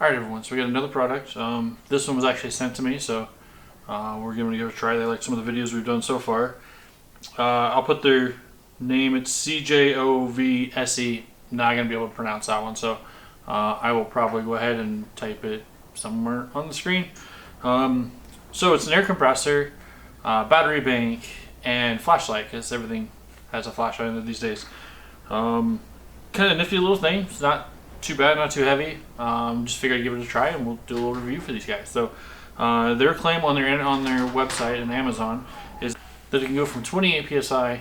Alright everyone, so we got another product. This one was actually sent to me, so we're going to give it a try. They like some of the videos we've done so far. I'll put their name, it's CJOVSE. Not going to be able to pronounce that one, so I will probably go ahead and type it somewhere on the screen. So it's an air compressor, battery bank, and flashlight, because everything has a flashlight in it these days. Kind of nifty little thing. It's not too bad, not too heavy. Just figured I'd give it a try, and we'll do a little review for these guys. So their claim on their website and Amazon is that it can go from 28 psi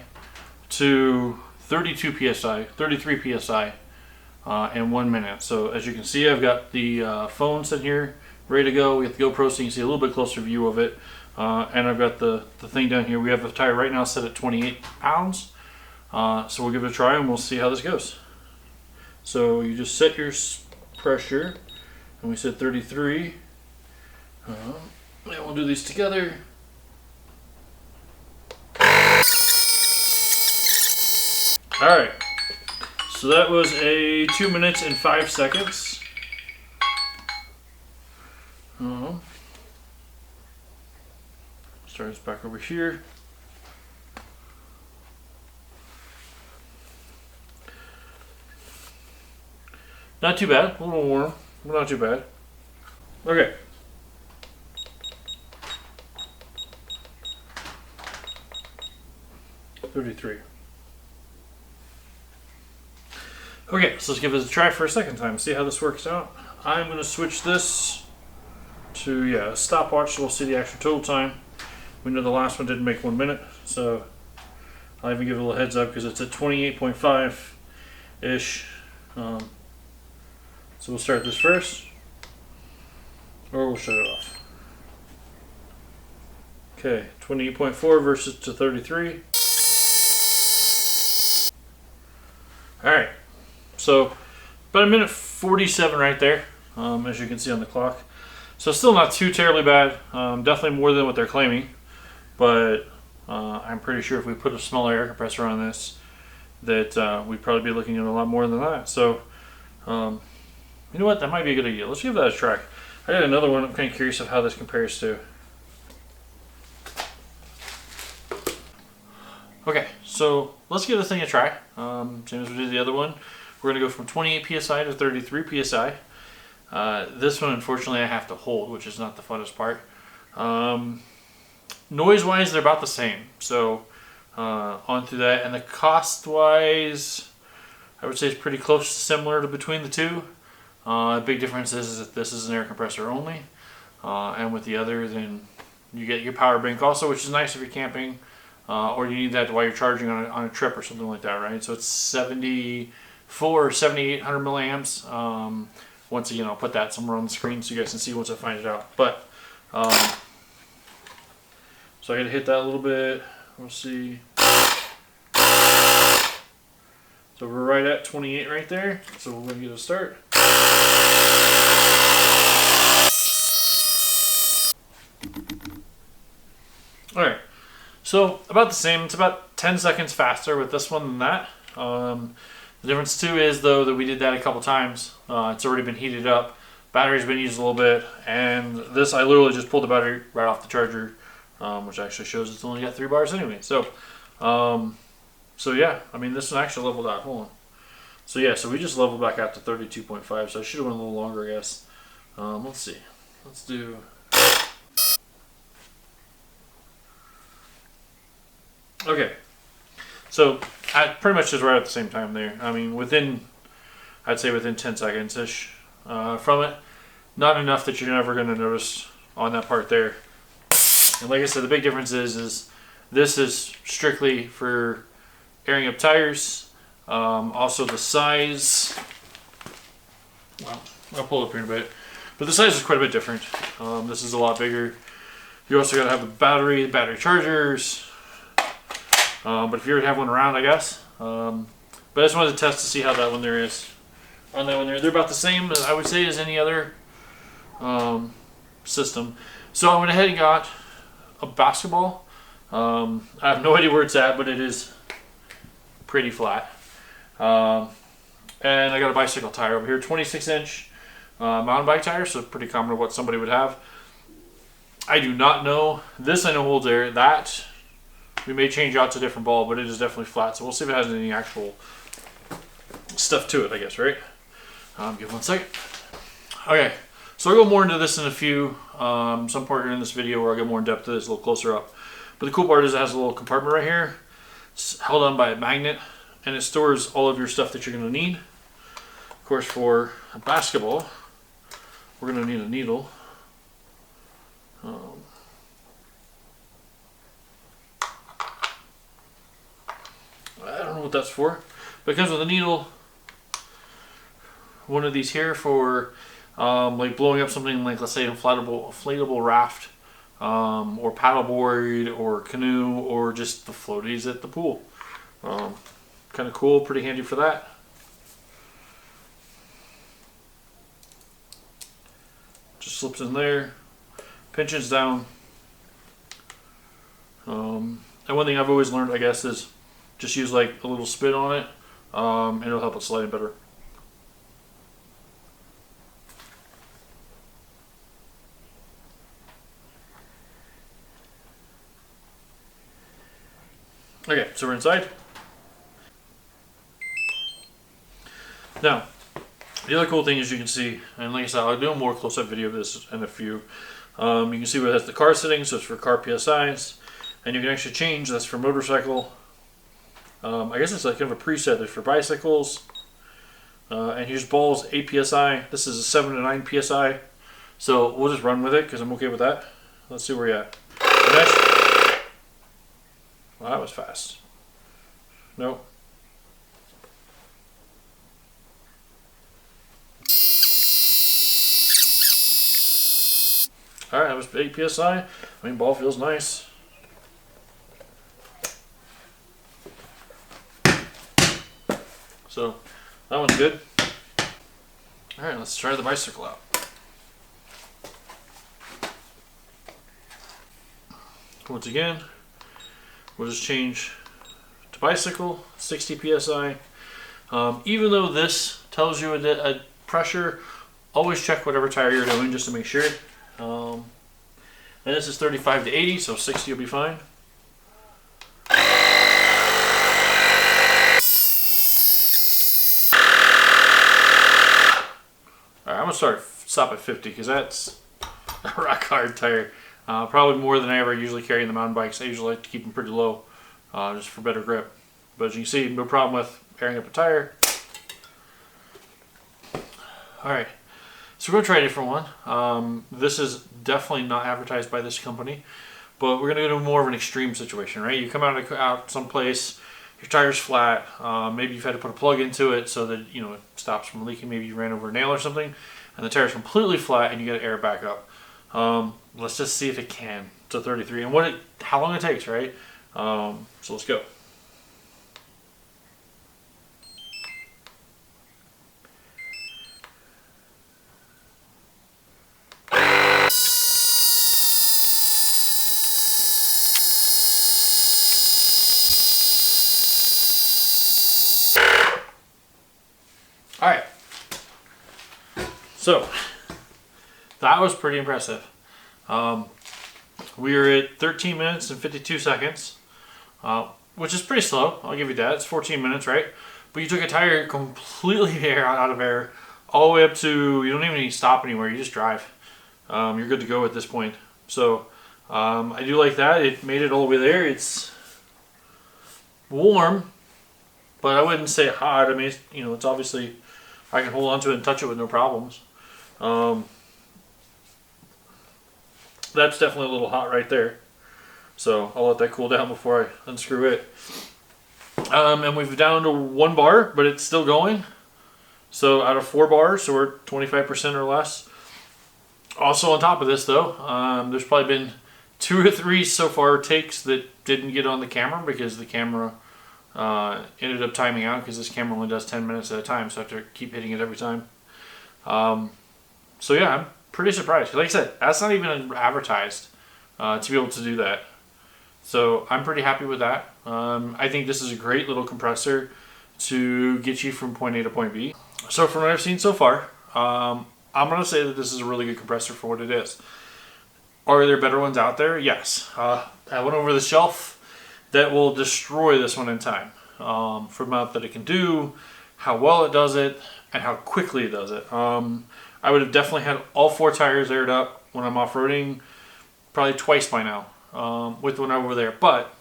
to 32 psi, 33 psi in 1 minute. So as you can see, I've got the phone sitting here ready to go. We have the GoPro so you can see a little bit closer view of it. And I've got the thing down here. We have the tire right now set at 28 pounds. So we'll give it a try and we'll see how this goes. So you just set your pressure, and we said 33. And we'll do these together. Alright, so that was a 2 minutes and 5 seconds. Start this back over here. Not too bad, a little warm, but not too bad. Okay. $33. Okay, so let's give it a try for a second time, see how this works out. I'm going to switch this to a stopwatch so we'll see the actual total time. We know the last one didn't make 1 minute, so I'll even give it a little heads up because it's at 28.5-ish. So we'll start this first, or we'll shut it off. Okay, 28.4 versus to 33. Alright, so about 1:47 right there, as you can see on the clock. So still not too terribly bad, definitely more than what they're claiming, but I'm pretty sure if we put a smaller air compressor on this, that we'd probably be looking at a lot more than that. So you know what, that might be a good idea. Let's give that a try. I got another one I'm kind of curious of how this compares to. Okay, so let's give this thing a try. Same as we did the other one. We're going to go from 28 psi to 33 psi. This one, unfortunately, I have to hold, which is not the funnest part. Noise-wise, they're about the same. So on through that. And the cost-wise, I would say it's pretty close to similar to between the two. The big difference is that this is an air compressor only, and with the other, then you get your power bank also, which is nice if you're camping, or you need that while you're charging on a trip or something like that, right? So it's 74 or 7800 milliamps. Once again, I'll put that somewhere on the screen so you guys can see once I find it out. But so I gotta hit that a little bit. We'll see. So we're right at 28 right there. So we're gonna get a start. Alright, so about the same. It's about 10 seconds faster with this one than that. The difference too is though that we did that a couple times. It's already been heated up. Battery's been used a little bit, and this I literally just pulled the battery right off the charger, which actually shows it's only got 3 bars anyway. So, so yeah, I mean this one actually leveled out. Hold on. So yeah, so we just leveled back out to 32.5. So I should have went a little longer, I guess. Let's see. Let's do. Okay, so I pretty much just right at the same time there. I mean, I'd say within 10 seconds-ish from it. Not enough that you're never going to notice on that part there. And like I said, the big difference is this is strictly for airing up tires. Also the size, well, I'll pull it up here in a bit. But the size is quite a bit different. This is a lot bigger. You also got to have the battery chargers. But if you ever have one around, I guess. But I just wanted to test to see how that one there is. On that one there, they're about the same, I would say, as any other system. So I went ahead and got a basketball. I have no idea where it's at, but it is pretty flat. And I got a bicycle tire over here, 26-inch mountain bike tire, so pretty common to what somebody would have. I do not know. This I know holds air. That we may change out to a different ball, but it is definitely flat. So we'll see if it has any actual stuff to it, I guess, right? Give 1 second. Okay, so I'll go more into this in a few, some part in this video where I'll get more in depth to this, a little closer up. But the cool part is it has a little compartment right here. It's held on by a magnet, and it stores all of your stuff that you're going to need. Of course, for a basketball, we're going to need a needle. I don't know what that's for, but it comes with a needle. One of these here for like blowing up something like, let's say, an inflatable raft, or paddleboard, or canoe, or just the floaties at the pool. Kind of cool, pretty handy for that. Just slips in there, pinches down. And one thing I've always learned, I guess, is just use like a little spit on it, and it'll help it slide better. Okay, so we're inside. Now, the other cool thing is you can see, and like I said, I'll do a more close-up video of this in a few. You can see where it has the car sitting, so it's for car PSIs. And you can actually change, that's for motorcycle. I guess it's like kind of a preset. There's for bicycles. And here's balls, 8 PSI. This is a 7 to 9 PSI. So we'll just run with it because I'm okay with that. Let's see where you're at. Well, that was fast. Nope. Alright, that was 8 PSI. I mean, ball feels nice. So, that one's good. Alright, let's try the bicycle out. Once again, we'll just change to bicycle, 60 PSI. Even though this tells you a pressure, always check whatever tire you're doing just to make sure. And this is 35 to 80, so 60 will be fine. Alright, I'm going to stop at 50 because that's a rock hard tire. Probably more than I ever usually carry in the mountain bikes. I usually like to keep them pretty low, just for better grip. But as you can see, no problem with airing up a tire. Alright, so we're going to try a different one. This is definitely not advertised by this company, but we're going to go to more of an extreme situation, right? You come out someplace, your tire's flat, maybe you've had to put a plug into it so that it stops from leaking. Maybe you ran over a nail or something, and the tire's completely flat and you got to air it back up. Let's just see if it can to 33 and how long it takes, right? So let's go. All right. So that was pretty impressive. We are at 13 minutes and 52 seconds, which is pretty slow. I'll give you that. It's 14 minutes, right? But you took a tire completely out of air, all the way up to, you don't even need to stop anywhere. You just drive. You're good to go at this point. So I do like that. It made it all the way there. It's warm, but I wouldn't say hot. I mean, it's obviously, I can hold on to it and touch it with no problems. That's definitely a little hot right there. So I'll let that cool down before I unscrew it. And we've down to 1 bar, but it's still going. So out of 4 bars, so we're 25% or less. Also on top of this though, there's probably been 2 or 3 so far takes that didn't get on the camera because the camera ended up timing out because this camera only does 10 minutes at a time, so I have to keep hitting it every time. So yeah, I'm pretty surprised. Like I said, that's not even advertised to be able to do that. So I'm pretty happy with that. I think this is a great little compressor to get you from point A to point B. So from what I've seen so far, I I'm going to say that this is a really good compressor for what it is. Are there better ones out there? Yes. I went over the shelf that will destroy this one in time. For the amount that it can do, how well it does it, and how quickly it does it. I would have definitely had all 4 tires aired up when I'm off-roading probably twice by now with the one over there. But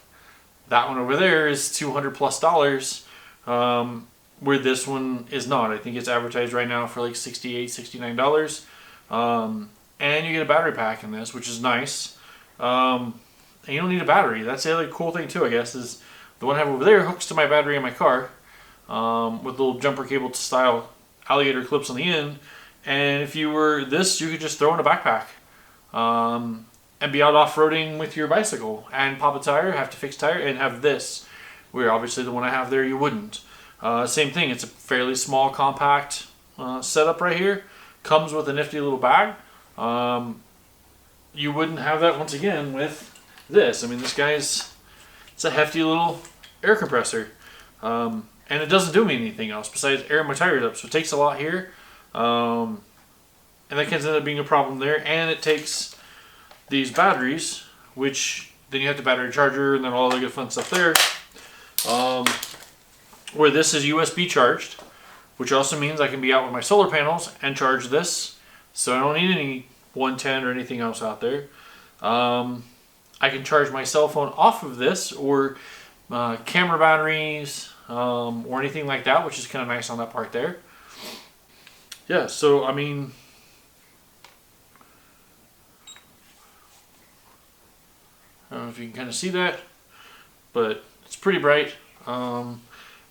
that one over there is $200 plus, where this one is not. I think it's advertised right now for like $68, $69. And you get a battery pack in this, which is nice. And you don't need a battery. That's the other cool thing too, I guess, is the one I have over there hooks to my battery in my car with little jumper cable style alligator clips on the end. And if you were this, you could just throw in a backpack and be out off-roading with your bicycle and pop a tire, have to fix tire, and have this, where obviously the one I have there you wouldn't. Same thing, it's a fairly small, compact setup right here. Comes with a nifty little bag. You wouldn't have that once again with this. I mean, this guy's, it's a hefty little air compressor. And it doesn't do me anything else besides air my tires up. So it takes a lot here. And that can end up being a problem there. And it takes these batteries, which then you have the battery charger and then all the good fun stuff there. Where this is USB charged, which also means I can be out with my solar panels and charge this. So I don't need any 110 or anything else out there. I can charge my cell phone off of this, or camera batteries, or anything like that, which is kind of nice on that part there. Yeah, so I mean, I don't know if you can kind of see that, but it's pretty bright.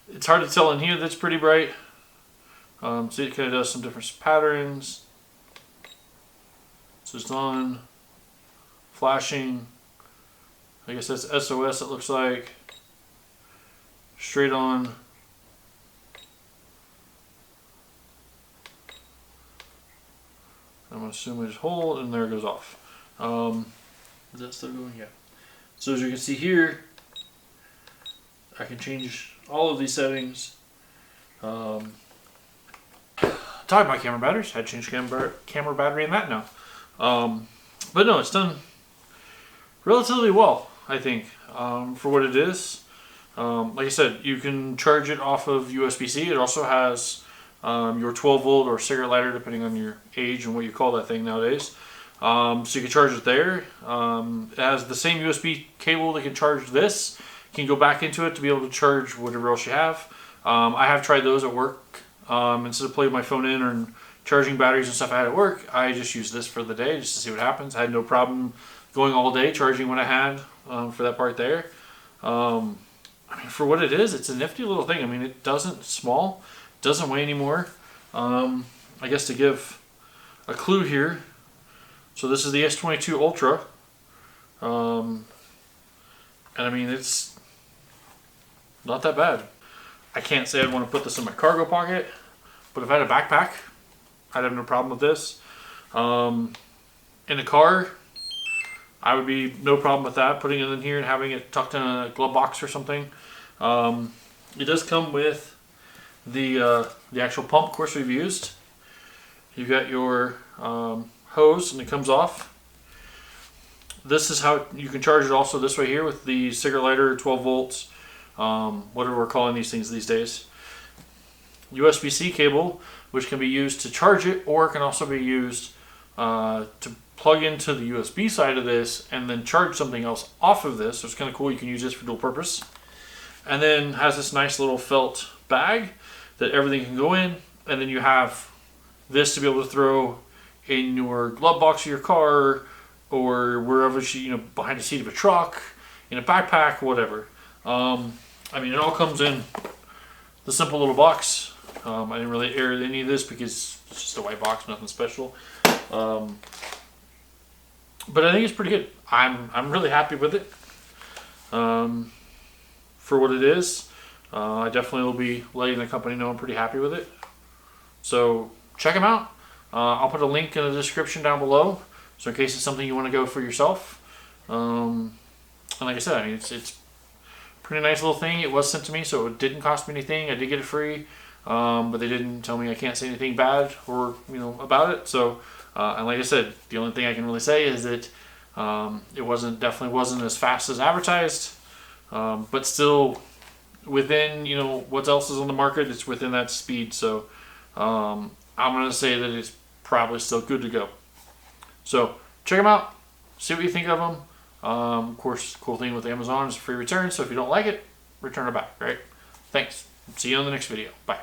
It's hard to tell in here that's pretty bright. See, it kind of does some different patterns. So it's on, flashing. I guess that's SOS, it looks like. Straight on. I'm going to assume I just hold and there it goes off. Is that still going? Yeah. So as you can see here, I can change all of these settings. Talking about camera batteries, I changed camera battery in that now. But no, it's done relatively well, I think, for what it is. Like I said, you can charge it off of USB-C. It also has your 12 volt or cigarette lighter, depending on your age and what you call that thing nowadays. So you can charge it there. It has the same USB cable that can charge this. You can go back into it to be able to charge whatever else you have. I have tried those at work. Instead of plugging my phone in or charging batteries and stuff I had at work, I just used this for the day just to see what happens. I had no problem going all day charging what I had for that part there. I mean, for what it is, it's a nifty little thing. I mean, it's small, doesn't weigh anymore. I guess to give a clue here, so this is the S22 Ultra. And I mean, it's not that bad. I can't say I'd want to put this in my cargo pocket, but if I had a backpack, I'd have no problem with this. In a car, I would be no problem with that, putting it in here and having it tucked in a glove box or something. It does come with the actual pump, of course, we've used. You've got your hose, and it comes off. This is how you can charge it also this way here with the cigarette lighter, 12 volts, whatever we're calling these things these days. USB-C cable, which can be used to charge it, or it can also be used to plug into the USB side of this and then charge something else off of this. So it's kind of cool. You can use this for dual purpose. And then has this nice little felt bag that everything can go in. And then you have this to be able to throw in your glove box of your car, or wherever, behind the seat of a truck, in a backpack, whatever. I mean, it all comes in the simple little box. I didn't really air any of this because it's just a white box, nothing special. But I think it's pretty good. I'm really happy with it. For what it is, I definitely will be letting the company know I'm pretty happy with it. So check them out. I'll put a link in the description down below, so in case it's something you want to go for yourself. And like I said, I mean, it's a pretty nice little thing. It was sent to me, so it didn't cost me anything. I did get it free. but they didn't tell me I can't say anything bad or about it. So, and like I said, the only thing I can really say is that it definitely wasn't as fast as advertised, but still within what else is on the market. It's within that speed. So I'm gonna say that it's probably still good to go. So check them out. See what you think of them. Of course, cool thing with Amazon is free return. So if you don't like it, return it back. Right? Thanks. See you on the next video. Bye.